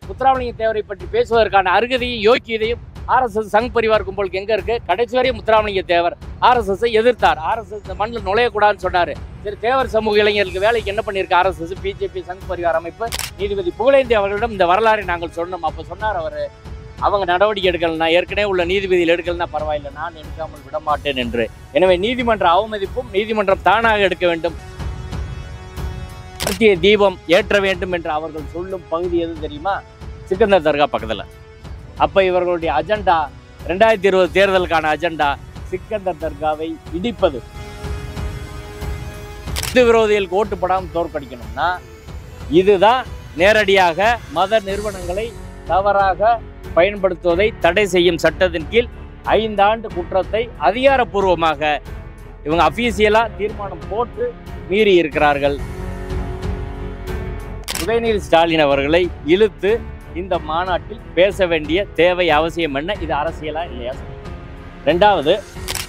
முத்துராமலிங்க தேவரை பற்றி பேசுவதற்கான அருகதையும் யோக்கியதையும் ஆர்எஸ்எஸ் சங் பரிவார் கும்பலுக்கு எங்க இருக்கு? கடைசி வரையும் முத்துராமலிங்க தேவர் ஆர்எஸ்எஸ் எதிர்த்தார். ஆர்எஸ்எஸ் இந்த மண்ணில் நுழையக்கூடாதுன்னு சொன்னாரு. சரி, தேவர் சமூக இளைஞர்களுக்கு வேலைக்கு என்ன பண்ணியிருக்கு ஆர்எஸ்எஸ், பிஜேபி, சங் பரிவார் அமைப்பு? நீதிபதி புகழேந்தி அவர்களிடம் இந்த வரலாறை நாங்கள் சொன்னோம். அப்போ சொன்னார் அவர், அவங்க நடவடிக்கை எடுக்கலன்னா, ஏற்கனவே உள்ள நீதிபதியில் எடுக்கலன்னா பரவாயில்லை, நான் எடுக்காமல் விடமாட்டேன் என்று. எனவே நீதிமன்ற அவமதிப்பும் நீதிமன்றம் தானாக எடுக்க வேண்டும், கார்த்திகை தீபம் ஏற்ற வேண்டும் என்று அவர்கள் சொல்லும் பகுதி எது தெரியுமா? சிக்கந்தர் தர்கா பக்கத்தில். அப்போ இவர்களுடைய அஜெண்டா 2020 தேர்தலுக்கான அஜெண்டா சிக்கந்தர் தர்காவை இடிப்பது. இந்து விரோதிகளுக்கு ஓட்டுப்படாமல் தோற்கடிக்கணும்னா இதுதான் நேரடியாக மத நிறுவனங்களை தவறாக பயன்படுத்துவதை தடை செய்யும் சட்டத்தின் கீழ் 5 ஆண்டு குற்றத்தை அதிகாரப்பூர்வமாக இவங்க அபிஷியலாக தீர்மானம் போட்டு மீறி இருக்கிறார்கள். உதயநிதி ஸ்டாலின் அவர்களை இழுத்து இந்த மாநாட்டில் பேச வேண்டிய தேவை அவசியம் என்ன? இது அரசியலா இல்லையா? ரெண்டாவது,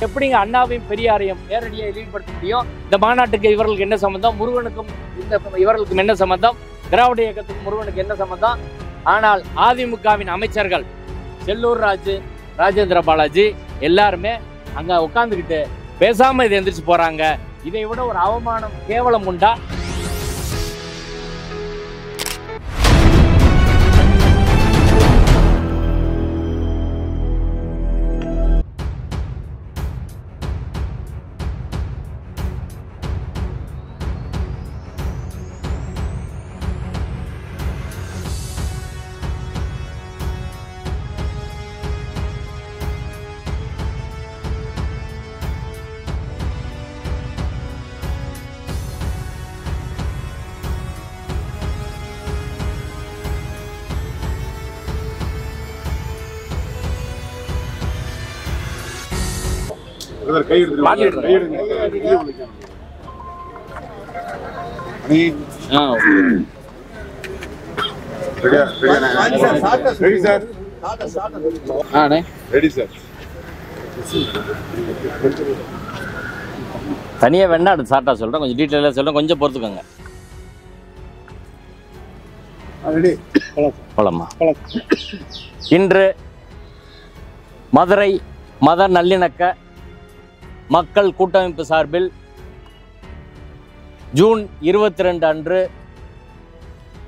எப்படிங்க அண்ணாவையும் பெரியாரையும் நேரடியாக இழிவுபடுத்த முடியும்? இந்த மாநாட்டுக்கு இவர்களுக்கு என்ன சம்பந்தம்? முருகனுக்கும் இவர்களுக்கும் என்ன சம்பந்தம்? திராவிட இயக்கத்துக்கும் முருகனுக்கு என்ன சம்பந்தம்? ஆனால் அதிமுகவின் அமைச்சர்கள் செல்லூர் ராஜு, ராஜேந்திர பாலாஜி எல்லாருமே அங்க உட்கார்ந்துக்கிட்டு பேசாம இதை எந்திரிச்சு போறாங்க. இதை விட ஒரு அவமானம், கேவலம் உண்டா? தனியா வேணா அடுத்து சாட்டா சொல்றேன், கொஞ்சம் டீட்டெயிலாக சொல்றேன், கொஞ்சம் பொறுத்துக்கோங்க. இன்று மதுரை மத நல்லிணக்க மக்கள் கூட்டமைப்பு சார்பில் ஜூன் 22 அன்று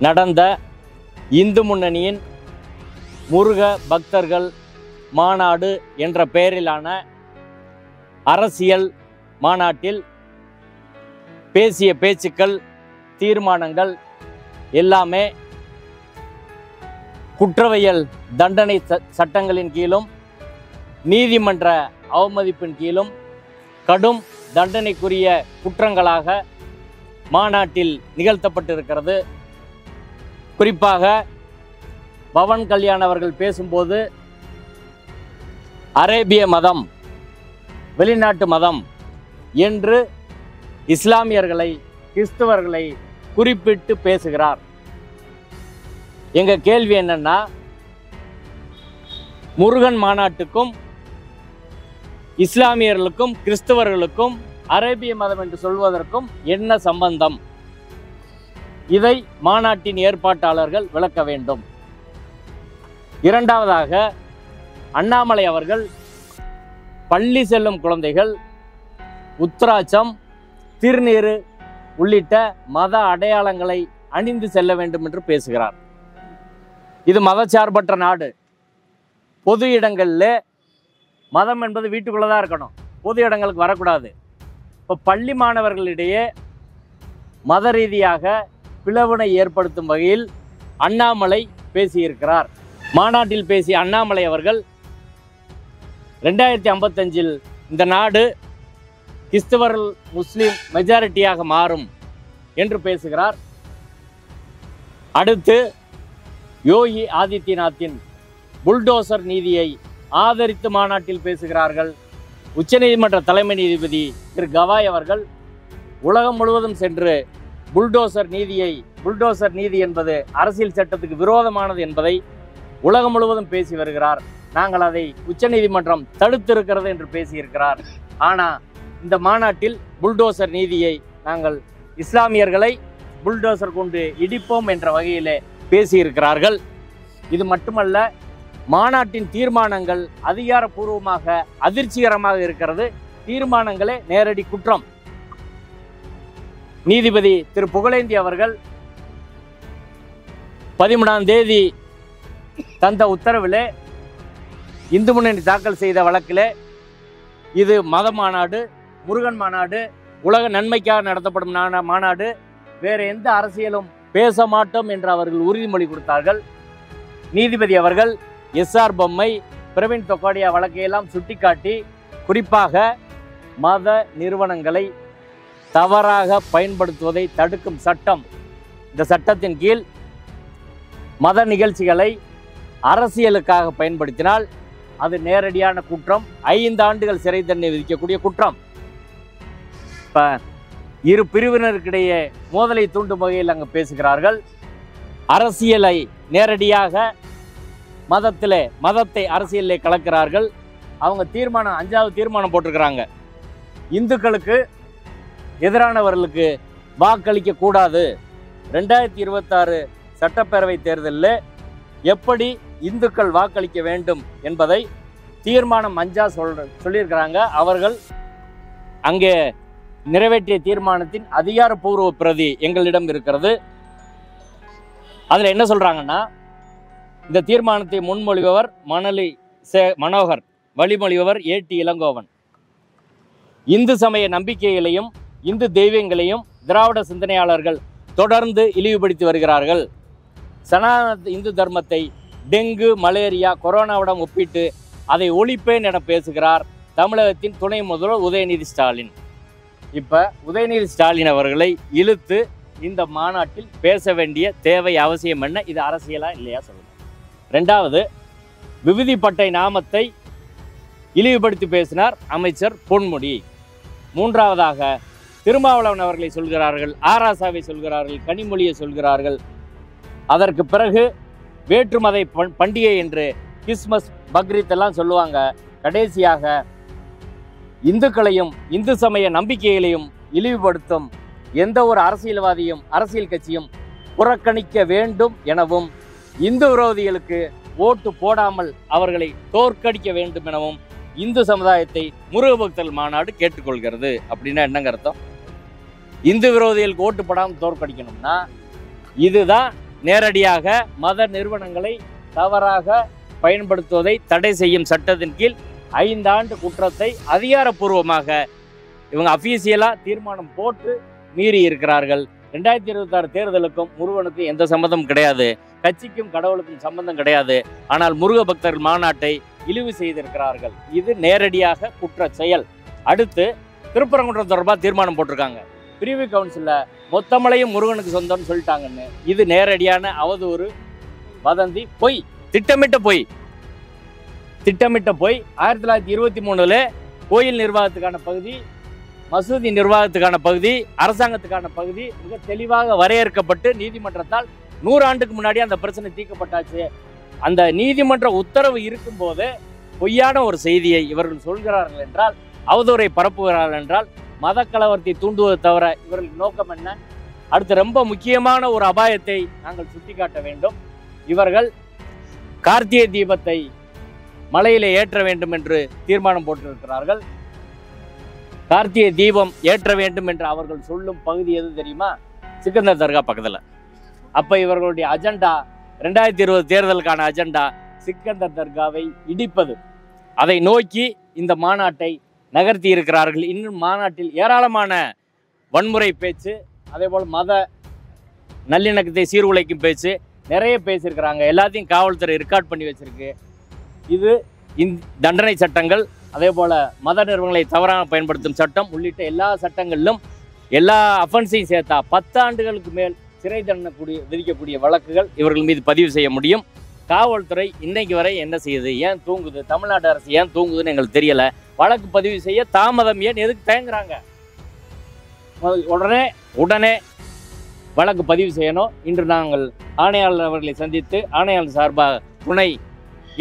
நடந்த இந்து முன்னணியின் முருக பக்தர்கள் மாநாடு என்ற பெயரிலான அரசியல் மாநாட்டில் பேசிய பேச்சுக்கள், தீர்மானங்கள் எல்லாமே குற்றவியல் தண்டனை சட்டங்களின் கீழும் நீதிமன்ற அவமதிப்பின் கீழும் கடும் தண்டனைக்குரிய குற்றங்களாக மாநாட்டில் நிகழ்த்தப்பட்டிருக்கிறது. குறிப்பாக பவன் கல்யாண் அவர்கள் பேசும்போது அரேபிய மதம், வெளிநாட்டு மதம் என்று இஸ்லாமியர்களை, கிறிஸ்தவர்களை குறிப்பிட்டு பேசுகிறார். எங்க கேள்வி என்னன்னா, முருகன் மாநாட்டுக்கும் இஸ்லாமியர்களுக்கும் கிறிஸ்தவர்களுக்கும் அரேபிய மதம் என்று சொல்வதற்கும் என்ன சம்பந்தம்? இதை மாநாட்டின் ஏற்பாட்டாளர்கள் விளக்க வேண்டும். இரண்டாவதாக, அண்ணாமலை அவர்கள் பள்ளி செல்லும் குழந்தைகள் உத்திராட்சம், திருநீறு உள்ளிட்ட மத அடையாளங்களை அணிந்து செல்ல வேண்டும் என்று பேசுகிறார். இது மதச்சார்பற்ற நாடு. பொது இடங்களில் மதம் என்பது வீட்டுக்குள்ளே தான் இருக்கணும், பொது இடங்களுக்கு வரக்கூடாது. இப்போ பள்ளி மாணவர்களிடையே மத ரீதியாக பிளவினை ஏற்படுத்தும் வகையில் அண்ணாமலை பேசியிருக்கிறார். மாநாட்டில் பேசிய அண்ணாமலை அவர்கள் 2055 இந்த நாடு கிறிஸ்தவர்கள் முஸ்லீம் மெஜாரிட்டியாக மாறும் என்று பேசுகிறார். அடுத்து யோகி ஆதித்யநாத்தின் புல்டோசர் நீதியை ஆதரித்து மாநாட்டில் பேசுகிறார்கள். உச்சநீதிமன்ற தலைமை நீதிபதி திரு கவாய் அவர்கள் உலகம் முழுவதும் சென்று புல்டோசர் நீதி என்பது அரசியல் சட்டத்துக்கு விரோதமானது என்பதை உலகம் முழுவதும் பேசி வருகிறார். நாங்கள் அதை உச்சநீதிமன்றம் தடுத்திருக்கிறது என்று பேசியிருக்கிறார். ஆனால் இந்த மாநாட்டில் புல்டோசர் நீதியை நாங்கள் இஸ்லாமியர்களை புல்டோசர் கொண்டு இடிப்போம் என்ற வகையிலே பேசியிருக்கிறார்கள். இது மட்டுமல்ல, மாநாட்டின் தீர்மானங்கள் அதிகாரப்பூர்வமாக அதிர்ச்சிகரமாக இருக்கிறது. தீர்மானங்களே நேரடி குற்றம். நீதிபதி திரு புகழேந்தி அவர்கள் 13ஆம் தேதி தந்த உத்தரவிலே இந்து முன்னணி தாக்கல் செய்த வழக்கிலே இது மத மாநாடு, முருகன் மாநாடு, உலக நன்மைக்காக நடத்தப்படும் மாநாடு, வேறு எந்த அரசியலும் பேச மாட்டோம் என்று அவர்கள் உறுதிமொழி கொடுத்தார்கள். நீதிபதி அவர்கள் எஸ்ஆர் பொம்மை, பிரவீன் தொக்காடியா வழக்கையெல்லாம் சுட்டிக்காட்டி குறிப்பாக மத நிறுவனங்களை தவறாக பயன்படுத்துவதை தடுக்கும் சட்டம், இந்த சட்டத்தின் கீழ் மத நிகழ்ச்சிகளை அரசியலுக்காக பயன்படுத்தினால் அது நேரடியான குற்றம், 5 ஆண்டுகள் சிறை தண்டனை விதிக்கக்கூடிய குற்றம். இப்போ இரு பிரிவினருக்கிடையே மோதலை தூண்டும் வகையில் அங்கே பேசுகிறார்கள். அரசியலை நேரடியாக மதத்தை அரசியலிலே கலக்கிறார்கள். அவங்க தீர்மானம் 5வது தீர்மானம் போட்டிருக்கிறாங்க. இந்துக்களுக்கு எதிரானவர்களுக்கு வாக்களிக்க கூடாது. 2026 சட்டப்பேரவை தேர்தலில் எப்படி இந்துக்கள் வாக்களிக்க வேண்டும் என்பதை தீர்மானம் 5 சொல்லியிருக்கிறாங்க. அவர்கள் அங்கே நிறைவேற்றிய தீர்மானத்தின் அதிகாரப்பூர்வ பிரதி எங்களிடம் இருக்கிறது. அதில் என்ன சொல்றாங்கன்னா, இந்த தீர்மானத்தை முன்மொழிபவர் மனோகர், வழிமொழிபவர் ஏடி இளங்கோவன். இந்து சமய நம்பிக்கைகளையும் இந்து தெய்வங்களையும் திராவிட சிந்தனையாளர்கள் தொடர்ந்து இழிவுபடுத்தி வருகிறார்கள். சனாதன இந்து தர்மத்தை டெங்கு, மலேரியா, கொரோனாவுடன் ஒப்பிட்டு அதை ஒழிப்பேன் என பேசுகிறார் தமிழகத்தின் துணை முதல்வர் உதயநிதி ஸ்டாலின். இப்போ உதயநிதி ஸ்டாலின் அவர்களை இழுத்து இந்த மாநாட்டில் பேச வேண்டிய தேவை அவசியம் என்ன? இது அரசியலா இல்லையா சொல்லுங்க. 2வது, விபூதி பட்டை நாமத்தை இழிவுபடுத்தி பேசினார் அமைச்சர் பொன்முடி. 3வதாக திருமாவளவன் அவர்களை சொல்கிறார்கள், ஆராசாவை சொல்கிறார்கள், கனிமொழியை சொல்கிறார்கள். அதற்கு பிறகு வேற்றுமதை பண்டிகை என்று கிறிஸ்மஸ், பக்ரீத் எல்லாம் சொல்லுவாங்க. கடைசியாக இந்துக்களையும் இந்து சமய நம்பிக்கைகளையும் இழிவுபடுத்தும் எந்த ஒரு அரசியல்வாதியும் அரசியல் கட்சியும் புறக்கணிக்க வேண்டும் எனவும், இந்து விரோதிகளுக்கு ஓட்டு போடாமல் அவர்களை தோற்கடிக்க வேண்டும் எனவும் இந்து சமுதாயத்தை முருக பக்தர்கள் மாநாடு கேட்டுக்கொள்கிறது. அப்படின்னா என்னங்க அர்த்தம்? இந்து விரோதிகளுக்கு ஓட்டு போடாமல் தோற்கடிக்கணும்னா இதுதான் நேரடியாக மத நிறுவனங்களை தவறாக பயன்படுத்துவதை தடை செய்யும் சட்டத்தின் கீழ் 5 ஆண்டு குற்றத்தை அதிகாரப்பூர்வமாக இவங்க அஃபீஷியலாக தீர்மானம் போட்டு மீறி இருக்கிறார்கள். 2026 தேர்தலுக்கும் முருகனுக்கும் எந்த சம்பந்தம் கிடையாது, கட்சிக்கும் கடவுளுக்கும் சம்பந்தம் கிடையாது. ஆனால் முருக பக்தர்கள் மாநாட்டை இழிவு செய்திருக்கிறார்கள். இது நேரடியாக குற்ற செயல். அடுத்து திருப்பரங்குன்றம் தொடர்பாக தீர்மானம் போட்டிருக்காங்க. பிரிவு கவுன்சிலில் மொத்தமலையும் முருகனுக்கு சொந்தம்னு சொல்லிட்டாங்கன்னு. இது நேரடியான அவதூறு, வதந்தி, பொய், திட்டமிட்ட பொய். 1923 கோயில் நிர்வாகத்துக்கான பகுதி, மசூதி நிர்வாகத்துக்கான பகுதி, அரசாங்கத்துக்கான பகுதி மிக தெளிவாக வரையறுக்கப்பட்டு நீதிமன்றத்தால் 100 ஆண்டுக்கு முன்னாடி அந்த பிரச்சனை தீர்க்கப்பட்டாச்சு. அந்த நீதிமன்ற உத்தரவு இருக்கும்போது பொய்யான ஒரு செய்தியை இவர்கள் சொல்கிறார்கள் என்றால், அவதூறை பரப்புகிறார்கள் என்றால், மத கலவரத்தை தூண்டுவதை தவிர இவர்களுக்கு நோக்கம் என்ன? அடுத்து ரொம்ப முக்கியமான ஒரு அபாயத்தை நாங்கள் சுட்டிக்காட்ட வேண்டும். இவர்கள் கார்த்திகை தீபத்தை மலையிலே ஏற்ற வேண்டும் என்று தீர்மானம் போட்டிருக்கிறார்கள். கார்த்திகை தீபம் ஏற்ற வேண்டும் என்று அவர்கள் சொல்லும் பகுதி எது தெரியுமா? சிக்கந்தர் தர்கா பக்கத்தில். அப்போ இவர்களுடைய அஜெண்டா 2020 தேர்தலுக்கான அஜெண்டா சிக்கந்தர் தர்காவை இடிப்பது. அதை நோக்கி இந்த மாநாட்டை நகர்த்தி இருக்கிறார்கள். இன்னும் மாநாட்டில் ஏராளமான வன்முறை பேச்சு, அதே போல் மத நல்லிணக்கத்தை சீர்குலைக்கும் பேச்சு நிறைய பேசியிருக்கிறாங்க. எல்லாத்தையும் காவல்துறை ரெக்கார்ட் பண்ணி வச்சிருக்கு. இது தண்டனை சட்டங்கள், அதே போல் மத நிறுவனங்களை தவறாக பயன்படுத்தும் சட்டம் உள்ளிட்ட எல்லா சட்டங்களிலும் எல்லா அஃபென்ஸையும் சேர்த்தா 10 ஆண்டுகளுக்கு மேல் சிறை தண்டனை விதிக்கக்கூடிய வழக்குகள் இவர்கள் மீது பதிவு செய்ய முடியும். காவல்துறை இன்னைக்கு வரை என்ன செய்யுது? ஏன் தூங்குது? தமிழ்நாடு அரசு ஏன் தூங்குதுன்னு எங்களுக்கு தெரியல. வழக்கு பதிவு செய்ய தாமதம் ஏன்? எதுக்கு தயங்குறாங்க? உடனே வழக்கு பதிவு செய்யணும். இன்று நாங்கள் ஆணையாளர் அவர்களை சந்தித்து ஆணையாளர் சார்பாக துணை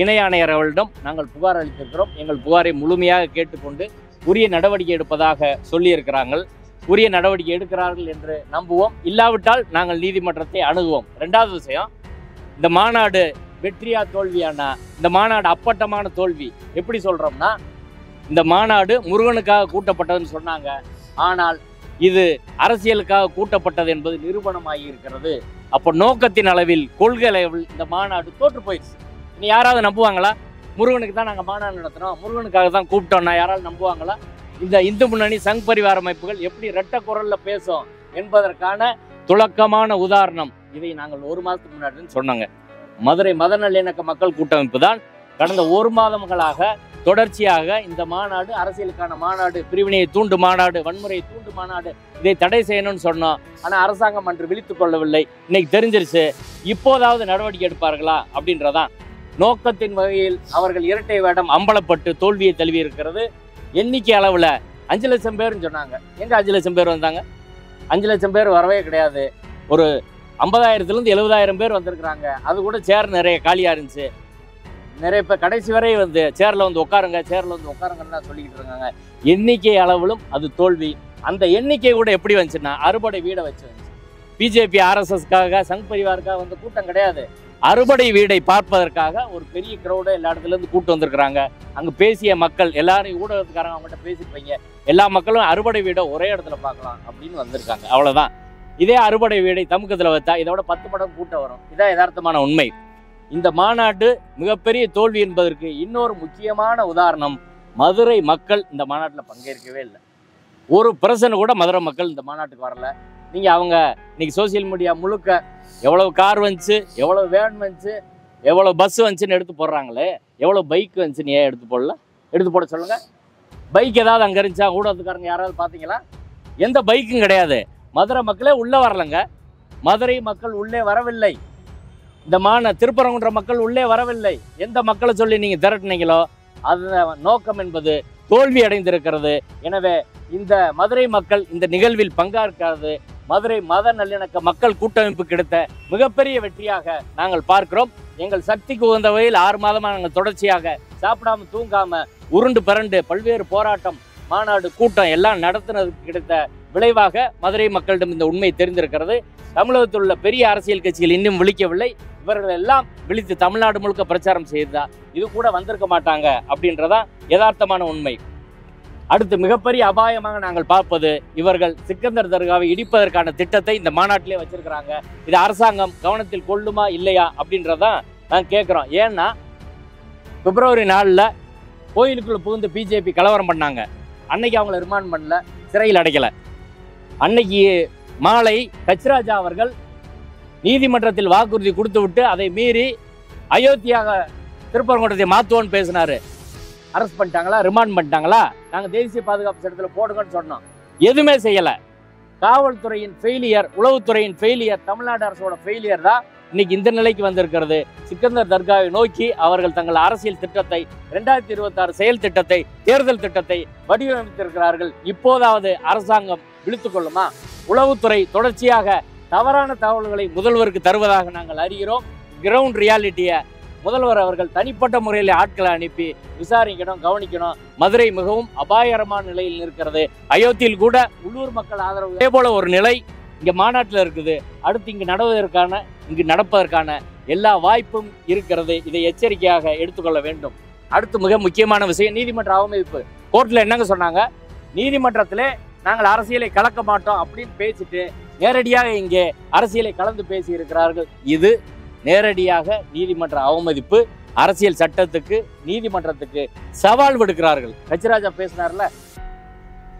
இணை ஆணையர் அவர்களிடம் நாங்கள் புகார் அளித்திருக்கிறோம். எங்கள் புகாரை முழுமையாக கேட்டுக்கொண்டு உரிய நடவடிக்கை எடுப்பதாக சொல்லியிருக்கிறார்கள். உரிய நடவடிக்கை எடுக்கிறார்கள் என்று நம்புவோம். இல்லாவிட்டால் நாங்கள் நீதிமன்றத்தை அணுகுவோம். 2வது விஷயம், இந்த மாநாடு வெற்றியா தோல்வியானா இந்த மாநாடு அப்பட்டமான தோல்வி. எப்படி சொல்றோம்னா, இந்த மாநாடு முருகனுக்காக கூட்டப்பட்டதுன்னு சொன்னாங்க. ஆனால் இது அரசியலுக்காக கூட்டப்பட்டது என்பது நிரூபணமாகி இருக்கிறது. அப்போ நோக்கத்தின் அளவில், கொள்கை அளவில் இந்த மாநாடு தோற்று போயிடுச்சு. இனி யாராவது நம்புவாங்களா? முருகனுக்கு தான் நாங்கள் மாநாடு நடத்துகிறோம், முருகனுக்காக தான் கூப்பிட்டோம்னா யாராவது நம்புவாங்களா? இந்த இந்து முன்னணி, சங் பரிவார அமைப்புகள் எப்படி இரட்டை குரல்ல பேசும் என்பதற்கான துலக்கமான உதாரணம். இதை நாங்கள் 1 மாதத்துக்கு முன்னாடி சொன்னாங்க. மதுரை மத நல்லிணக்க மக்கள் கூட்டமைப்பு தான் கடந்த 1 மாதங்களாக தொடர்ச்சியாக இந்த மாநாடு அரசியலுக்கான மாநாடு, பிரிவினையை தூண்டு மாநாடு, வன்முறையை தூண்டு மாநாடு, இதை தடை செய்யணும்னு சொன்னோம். ஆனால் அரசாங்கம் அன்று விழித்துக் கொள்ளவில்லை. இன்னைக்கு தெரிஞ்சிருச்சு. இப்போதாவது நடவடிக்கை எடுப்பார்களா அப்படின்றதான் நோக்கத்தின் வகையில் அவர்கள் இரட்டை வேடம் அம்பலப்பட்டு தோல்வியை தழுவி இருக்கிறது. எண்ணிக்கை அளவில் 5 லட்சம் பேர்னு சொன்னாங்க. எங்கே 5 லட்சம் பேர் வந்தாங்க? 5 லட்சம் பேர் வரவே கிடையாது. ஒரு 50,000 70,000 பேர் வந்திருக்கிறாங்க. அது கூட சேர் நிறைய காலியாக இருந்துச்சு. நிறைய பேர் கடைசி வரை வந்து சேரில் வந்து உட்காருங்க, சேரில் வந்து உட்காருங்கன்னு தான் சொல்லிக்கிட்டு இருக்காங்க. எண்ணிக்கை அளவிலும் அது தோல்வி. அந்த எண்ணிக்கை கூட எப்படி வந்துச்சுன்னா, அறுபடை வீடை வச்சு வந்துச்சு. பிஜேபி ஆர்எஸ்எஸ்க்காக, சங் பரிவாருக்காக வந்து கூட்டம் கிடையாது. அறுபடை வீடை பார்ப்பதற்காக ஒரு பெரிய கிரௌடை எல்லா இடத்துலேருந்து கூட்டு வந்திருக்கிறாங்க. அங்கே பேசிய மக்கள் எல்லாரும், ஊடகத்துக்காரங்க அவங்ககிட்ட பேசியிருப்பீங்க, எல்லா மக்களும் அறுபடை வீடை ஒரே இடத்துல பார்க்கலாம் அப்படின்னு வந்திருக்காங்க. அவ்வளோதான். இதே அறுபடை வீடை தமுக்கத்தில் வைத்தா இதோட 10 மடங்கு கூட்டம் வரும். இதான் யதார்த்தமான உண்மை. இந்த மாநாடு மிகப்பெரிய தோல்வி என்பதற்கு இன்னொரு முக்கியமான உதாரணம், மதுரை மக்கள் இந்த மாநாட்டில் பங்கேற்கவே இல்லை. ஒரு பிரச்சனை கூட மதுரை மக்கள் இந்த மாநாட்டுக்கு வரல. நீங்கள் அவங்க இன்னைக்கு சோசியல் மீடியா முழுக்க எவ்வளவு கார் வந்துச்சு, எவ்வளோ வேன் வந்துச்சு, எவ்வளோ பஸ் வந்துச்சுன்னு எடுத்து போடுறாங்களே, எவ்வளோ பைக் வந்துச்சுன்னு ஏன் எடுத்து போடல? எடுத்து போட சொல்லுங்க. பைக் ஏதாவது அங்கே இருந்துச்சா? ஊடகத்துக்காரங்க யாராவது பார்த்தீங்களா? எந்த பைக்கும் கிடையாது. மதுரை மக்களே உள்ளே வரலைங்க. மதுரை மக்கள் உள்ளே வரவில்லை. இந்த திருப்பரங்குன்ற மக்கள் உள்ளே வரவில்லை. எந்த மக்களை சொல்லி நீங்கள் திரட்டினீங்களோ அது நோக்கம் என்பது தோல்வி அடைந்திருக்கிறது. எனவே இந்த மதுரை மக்கள் இந்த நிகழ்வில் பங்கேற்காது மதுரை மத நல்லிணக்க மக்கள் கூட்டமைப்பு கிடைத்த மிகப்பெரிய வெற்றியாக நாங்கள் பார்க்கிறோம். எங்கள் சக்திக்கு உகந்த வகையில் 6 மாதமாக நாங்கள் தொடர்ச்சியாக சாப்பிடாம தூங்காம உருண்டு பிறண்டு பல்வேறு போராட்டம், மாநாடு, கூட்டம் எல்லாம் நடத்துனதுக்கு கிடைத்த விளைவாக மதுரை மக்களிடம் இந்த உண்மை தெரிந்திருக்கிறது. தமிழகத்தில் உள்ள பெரிய அரசியல் கட்சிகள் இன்னும் விழிக்கவில்லை. இவர்கள் எல்லாம் விழித்து தமிழ்நாடு முழுக்க பிரச்சாரம் செய்தா இது கூட வந்திருக்க மாட்டாங்க அப்படின்றதான் யதார்த்தமான உண்மை. அடுத்து மிகப்பெரிய அபாயமாக நாங்கள் பார்ப்பது, இவர்கள் சிக்கந்தர் தர்காவை இடிப்பதற்கான திட்டத்தை இந்த மாநாட்டிலே வச்சிருக்கிறாங்க. இது அரசாங்கம் கவனத்தில் கொள்ளுமா இல்லையா அப்படின்றதான் நாங்கள் கேட்குறோம். ஏன்னா பிப்ரவரி 4 கோயிலுக்குள்ள புகுந்து பிஜேபி கலவரம் பண்ணாங்க. அன்னைக்கு அவங்கள ரிமாண்ட் பண்ணல, சிறையில் அடைக்கல. அன்னைக்கு மாலை ஹச்ராஜா அவர்கள் நீதிமன்றத்தில் வாக்குறுதி கொடுத்து விட்டு அதை மீறி அயோத்தியாக திருப்பரங்குன்றத்தை மாற்றுவோன்னு பேசினாரு. அரெஸ்ட் பண்ணிட்டாங்களா? ரிமாண்ட் பண்ணிட்டாங்களா? நாங்கள் தேசிய பாதுகாப்பு சட்டத்தில் போடுங்கன்னு சொன்னோம். எதுவுமே செய்யலை. காவல்துறையின் ஃபெயிலியர், உளவுத்துறையின் ஃபெயிலியர், தமிழ்நாடு அரசோட ஃபெயிலியர் தான் இன்னைக்கு இந்த நிலைக்கு வந்திருக்கிறது. சிக்கந்தர் தர்காவை நோக்கி அவர்கள் தங்கள் அரசியல் திட்டத்தை, 2026 செயல் திட்டத்தை, தேர்தல் திட்டத்தை வடிவமைத்திருக்கிறார்கள். இப்போதாவது அரசாங்கம் விழித்துக் கொள்ளுமா? உளவுத்துறை தொடர்ச்சியாக தவறான தகவல்களை முதல்வருக்கு தருவதாக நாங்கள் அறிகிறோம். கிரவுண்ட் ரியாலிட்டியை முதல்வர் அவர்கள் தனிப்பட்ட முறையில் ஆட்களை அனுப்பி விசாரிக்கணும், கவனிக்கணும். மதுரை மிகவும் அபாயகரமான நிலையில் இருக்கிறது. அயோத்தியில் கூட உள்ளூர் மக்கள் ஆதரவு இதே போல ஒரு நிலை இங்கே மாநாட்டில் இருக்குது. அடுத்து இங்கு நடப்பதற்கான எல்லா வாய்ப்பும் இருக்கிறது. இதை எச்சரிக்கையாக எடுத்துக்கொள்ள வேண்டும். அடுத்து மிக முக்கியமான விஷயம், நீதிமன்ற அவமதிப்பு. கோர்ட்டில் என்னங்க சொன்னாங்க? நீதிமன்றத்திலே நாங்கள் அரசியலை கலக்க மாட்டோம் அப்படின்னு பேசிட்டு நேரடியாக இங்கே அரசியலை கலந்து பேசி இருக்கிறார்கள். இது நேரடியாக நீதிமன்ற அவமதிப்பு. அரசியல் சட்டத்துக்கு, நீதிமன்றத்துக்கு சவால் விடுக்கிறார்கள். ஹச்ராஜா பேசினார்ல,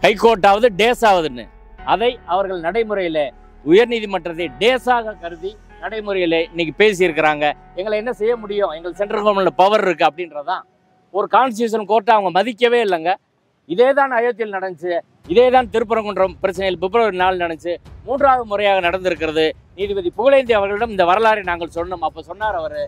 ஹைகோர்ட்டாவது டேஸ் ஆகுதுன்னு, அதை அவர்கள் நடைமுறையில உயர்நீதிமன்றத்தை டேஸாக கருதி நடைமுறையில இன்னைக்கு பேசியிருக்கிறாங்க. எங்களை என்ன செய்ய முடியும்? எங்கள் சென்ட்ரல் கவர்மெண்ட்ல பவர் இருக்கு அப்படின்றதான். ஒரு கான்ஸ்டியூஷன் கோர்ட்டை அவங்க மதிக்கவே இல்லைங்க. இதே தான் அயோத்தியில் நடந்துச்சு. இதே தான் திருப்பரங்குன்றம் பிரச்சனையில் பிப்ரவரி 4 நடந்துச்சு. 3வது முறையாக நடந்திருக்கிறது. நீதிபதி புகழேந்தி அவர்களிடம் இந்த வரலாறை நாங்கள் சொன்னோம். அப்போ சொன்னார் அவர்,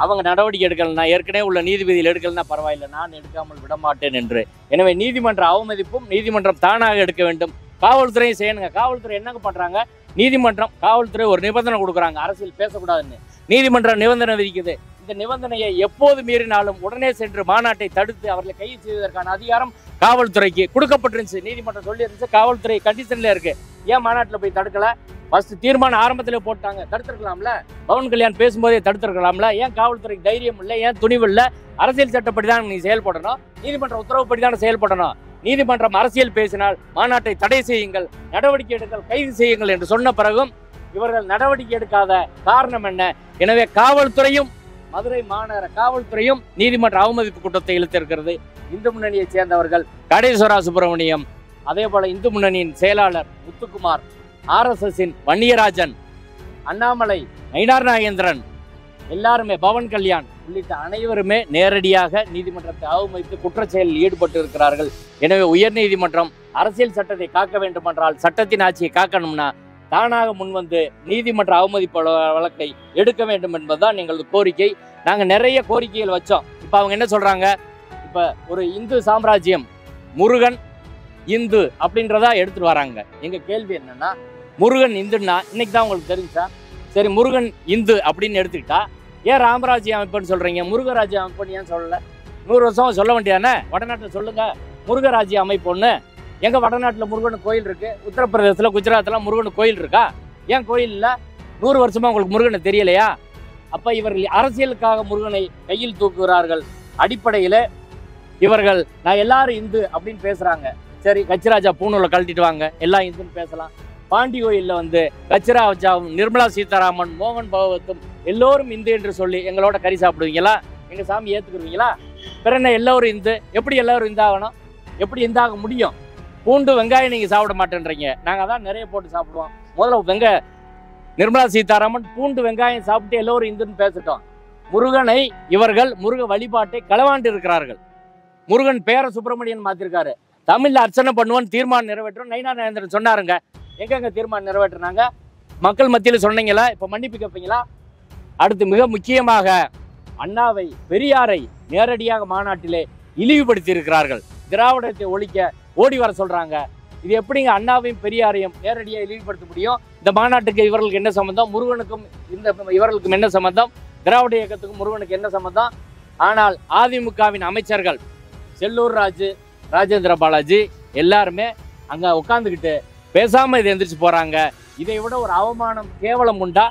அவங்க நடவடிக்கை எடுக்கலன்னா, ஏற்கனவே உள்ள நீதிபதியில் எடுக்கலன்னா பரவாயில்லை, நான் எடுக்காமல் விடமாட்டேன் என்று. எனவே நீதிமன்ற அவமதிப்பும் நீதிமன்றம் தானாக எடுக்க வேண்டும். காவல்துறையும் செய்யணுங்க. காவல்துறை என்னங்க பண்ணுறாங்க? நீதிமன்றம், காவல்துறை ஒரு நிபந்தனை கொடுக்குறாங்க, அரசியல் பேசக்கூடாதுன்னு. நீதிமன்றம் நிபந்தனை விதிக்குது. இந்த இந்த நிபந்தனையை எப்போது மீறினாலும் உடனே சென்று மாநாட்டை தடுத்து அவர்களை கைது செய்வதற்கான அதிகாரம் காவல்துறைக்கு கொடுக்கப்பட்டிருந்துச்சு. நீதிமன்றம் சொல்லி இருந்துச்சு, காவல்துறை கண்டிஷன்ல இருக்கு. ஏன் மாநாட்டில் போய் தடுக்கல? ஃபர்ஸ்ட் தீர்மானம் ஆரம்பத்தில் போட்டாங்க, தடுத்திருக்கலாம்ல. பவன் கல்யாண் பேசும்போதே தடுத்திருக்கலாம்ல. ஏன் காவல்துறைக்கு தைரியம் இல்லை, ஏன் துணிவு இல்லை? அரசியல் சட்டப்படி தான் நீ செயல்படணும், நீதிமன்ற உத்தரவுப்படி தான் செயல்படணும். நீதிமன்றம் அரசியல் பேசினால் மாநாட்டை தடை செய்யுங்கள், நடவடிக்கை எடுங்கள், கைது செய்யுங்கள் என்று சொன்ன பிறகும் இவர்கள் நடவடிக்கை எடுக்காத காரணம் என்ன? எனவே காவல்துறையும் மதுரை மாநகர காவல்துறையும் நீதிமன்ற அவமதிப்பு குற்றத்தை இழுத்திருக்கிறது. இந்து முன்னணியைச் சேர்ந்தவர்கள் கடேஸ்வரா சுப்பிரமணியம், அதே போல இந்து முன்னணியின் செயலாளர் முத்துக்குமார், RSSின் வன்னியராஜன், அண்ணாமலை, நயினார் நாகேந்திரன், எல்லாருமே பவன் கல்யாண் உள்ளிட்ட அனைவருமே நேரடியாக நீதிமன்றத்தை அவமதித்து குற்றச்செயலில் ஈடுபட்டு இருக்கிறார்கள். எனவே உயர்நீதிமன்றம் அரசியல் சட்டத்தை காக்க வேண்டுமென்றால், சட்டத்தின் ஆட்சியை காக்கணும்னா தானாக முன்வந்து நீதிமன்ற அவமதிப்பு வழக்கை எடுக்க வேண்டும் என்பதுதான் எங்களது கோரிக்கை. நாங்கள் நிறைய கோரிக்கைகள் வச்சோம். இப்போ அவங்க என்ன சொல்றாங்க? இப்போ ஒரு இந்து சாம்ராஜ்யம், முருகன் இந்து அப்படின்றதா எடுத்துட்டு வராங்க. எங்க கேள்வி என்னன்னா, முருகன் இந்துன்னா இன்னைக்கு தான் உங்களுக்கு தெரிஞ்சா? சரி, முருகன் இந்து அப்படின்னு எடுத்துக்கிட்டா ஏன் ராமராஜ்ய அமைப்புன்னு சொல்றீங்க, முருகராஜ்ய அமைப்புன்னு ஏன் சொல்லல? 100 வருஷம் சொல்ல வேண்டியதானே? வடநாட்டில் சொல்லுங்க முருகராஜ்ய அமைப்புன்னு. எங்க வடநாட்டில் முருகன் கோயில் இருக்கு, உத்தரப்பிரதேசத்தில் குஜராத்தில் முருகன் கோயில் இருக்கா? ஏன் கோயில் இல்லை? 100 வருஷமா உங்களுக்கு முருகனை தெரியலையா? அப்ப இவர்கள் அரசியலுக்காக முருகனை கையில் தூக்குகிறார்கள். அடிப்படையில் இவர்கள் நான் எல்லாரும் இந்து அப்படின்னு பேசுறாங்க. சரி, கச்சிராஜா பூணூலை கழட்டிட்டு வாங்க, எல்லாம் இந்துன்னு பேசலாம். பாண்டி கோயிலில் கச்சிராஜாவும் நிர்மலா சீதாராமன், மோகன் பகவத்தும் எல்லோரும் இந்து என்று சொல்லி எங்களோட கறி சாப்பிடுவீங்களா? எங்க சாமி ஏத்துக்குருவீங்களா? பிற என்ன எல்லோரும் இந்து? எப்படி எல்லாரும் இந்தாகணும்? எப்படி இந்தாக முடியும்? பூண்டு வெங்காயம் நீங்க சாப்பிட மாட்டேன்றீங்க, நாங்க அதான் நிறைய போட்டு சாப்பிடுவோம். முதல்ல நிர்மலா சீதாராமன் பூண்டு வெங்காயம் சாப்பிட்டு எல்லோரும் இந்துன்னு பேசட்டும். முருகனை இவர்கள் முருக வழிபாட்டை களவாண்டு இருக்கிறார்கள். முருகன் பேர சுப்பிரமணியன் மாத்திருக்காரு. தமிழ்ல அர்ச்சனை பண்ணுவோன்னு தீர்மானம் நிறைவேற்றும் நயினார் நாகேந்திரன் சொன்னாருங்க. எங்க தீர்மானம் நிறைவேற்றினாங்க? மக்கள் மத்தியில் சொன்னீங்களா? இப்ப மன்னிப்பு கேட்பீங்களா? அடுத்து மிக முக்கியமாக அண்ணாவை, பெரியாரை நேரடியாக மாநாட்டிலே இழிவுபடுத்தி இருக்கிறார்கள். திராவிடத்தை ஒழிக்க ஓடி வர சொல்றாங்க. இது எப்படிங்க அண்ணாவையும் பெரியாரையும் நேரடியாக இழிவுபடுத்த முடியும்? இந்த மாநாட்டுக்கு இவர்களுக்கு என்ன சம்பந்தம்? முருகனுக்கும் இவர்களுக்கும் என்ன சம்பந்தம்? திராவிட இயக்கத்துக்கும் முருகனுக்கு என்ன சம்பந்தம்? ஆனால் அதிமுகவின் அமைச்சர்கள் செல்லூர் ராஜு, ராஜேந்திர பாலாஜி எல்லாருமே அங்க உட்காந்துக்கிட்டு பேசாம இதை எந்திரிச்சு போறாங்க. இதை விட ஒரு அவமானம், கேவலம் உண்டா?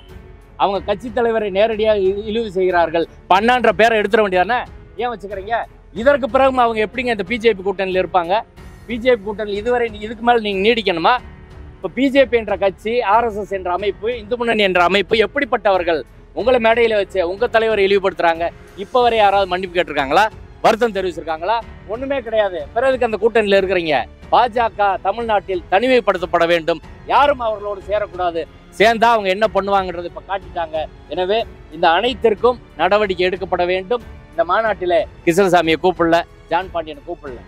அவங்க கட்சி தலைவரை நேரடியாக இழிவு செய்கிறார்கள். பண்ணான்ற பேரை எடுத்துட வேண்டியதானே? ஏன் வச்சுக்கிறீங்க? இதற்கு பிறகும் அவங்க எப்படிங்க இந்த பிஜேபி கூட்டணியில் இருப்பாங்க? பிஜேபி கூட்டணியில் இதுக்கு மேல நீங்க நீடிக்கணுமா? இப்போ பிஜேபி என்ற கட்சி, RSS என்ற அமைப்பு, இந்து முன்னணி என்ற அமைப்பு எப்படிப்பட்டவர்கள்? உங்களை மேடையில வச்சு உங்க தலைவரை இழிவுபடுத்துறாங்க. இப்ப வரை யாராவது மன்னிப்பு கேட்டிருக்காங்களா? வருத்தம் தெரிவிச்சிருக்காங்களா? ஒண்ணுமே கிடையாது. பிறகு அந்த கூட்டணியில் இருக்கிறீங்க. பாஜக தமிழ்நாட்டில் தனிமைப்படுத்தப்பட வேண்டும், யாரும் அவர்களோடு சேரக்கூடாது. சேர்ந்தா அவங்க என்ன பண்ணுவாங்கன்றது இப்ப காட்டிட்டாங்க. எனவே இந்த அனைத்திற்கும் நடவடிக்கை எடுக்கப்பட வேண்டும். இந்த மாநாட்டில கிருஷ்ணசாமியை கூப்பிடல, ஜான் பாண்டியனை கூப்பிடல.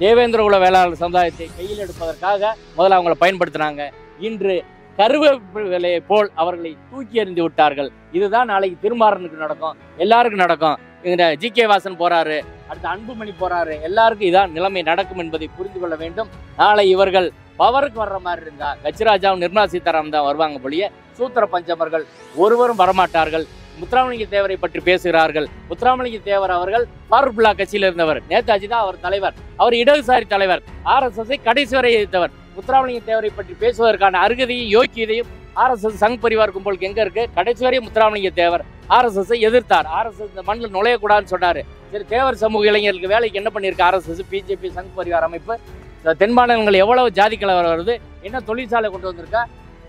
தேவேந்திர குல வேளாளர் சமுதாயத்தை கையில் எடுப்பதற்காக முதல்ல அவங்களை பயன்படுத்தினாங்க. இன்று கருவேப்பிலையை போல் அவர்களை தூக்கி எறிந்து விட்டார்கள். இதுதான் நாளைக்கு திருமாறனுக்கு நடக்கும், எல்லாருக்கும் நடக்கும். இந்த GK வாசன் போறாரு, அடுத்து அன்புமணி போறாரு, எல்லாருக்கும் இதான் நிலைமை நடக்கும் என்பதை புரிந்து கொள்ள வேண்டும். நாளை இவர்கள் பவருக்கு வர்ற மாதிரி இருந்தா கச்சிராஜாவும் நிர்மலா சீதாராமன் தான் வருவாங்க போலிய, சூத்திர பஞ்சமர்கள் ஒருவரும் வரமாட்டார்கள். முத்துராமலிங்க தேவரை பற்றி பேசுகிறார்கள். முத்துராமலிங்க தேவர் அவர்கள் ஃபாரூக்புல்லா கட்சியில் இருந்தவர், நேதாஜி தான் அவர் தலைவர், அவர் இடதுசாரி தலைவர், RSSஐ கடைசி வரை எதிர்த்தவர். முத்துராமலிங்க தேவரை பற்றி பேசுவதற்கான அருகதையும் யோக்கியதையும் RSS சங் பரிவார் கும்பலுக்கு எங்க இருக்கு? கடைசி வரை முத்துராமலிங்க தேவர் RSSஐ எதிர்த்தார். RSS இந்த மண்ணில் நுழையக்கூடாதுன்னு சொன்னாரு. சரி, தேவர் சமூக இளைஞர்களுக்கு வேலைக்கு என்ன பண்ணியிருக்கு RSS, பிஜேபி, சங் பரிவார் அமைப்பு? தென் மாநிலங்கள் எவ்வளவு ஜாதி கலவரம் வருது, என்ன தொழிற்சாலை கொண்டு வந்திருக்கா,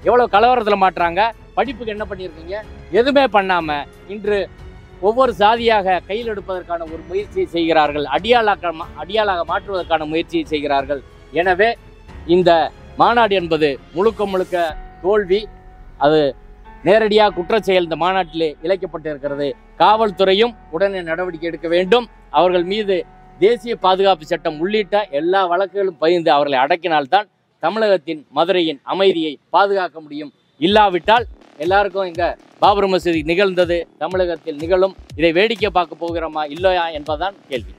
எவ்வளவு கலவரத்தில் மாட்டுறாங்க, படிப்புக்கு என்ன பண்ணியிருக்கீங்க? எதுவுமே பண்ணாம இன்று ஒவ்வொரு சாதியாக கையில் எடுப்பதற்கான ஒரு முயற்சியை செய்கிறார்கள். அடியாளாக மாற்றுவதற்கான முயற்சியை செய்கிறார்கள். எனவே இந்த மாநாடு என்பது முழுக்க முழுக்க தோல்வி. அது நேரடியாக குற்றச்செயல் இந்த மாநாட்டிலே இழைக்கப்பட்டிருக்கிறது. காவல்துறையும் உடனே நடவடிக்கை எடுக்க வேண்டும். அவர்கள் மீது தேசிய பாதுகாப்பு சட்டம் உள்ளிட்ட எல்லா வழக்குகளும் பதிந்து அவர்களை அடக்கினால்தான் தமிழகத்தின், மதுரையின் அமைதியை பாதுகாக்க முடியும். இல்லாவிட்டால் எல்லாருக்கும் இங்க பாபர் மசூதி நிகழ்ந்தது தமிழகத்தில் நிகழும். இதை வேடிக்கை பார்க்க போகிறோமா இல்லையா என்பதுதான் கேள்வி.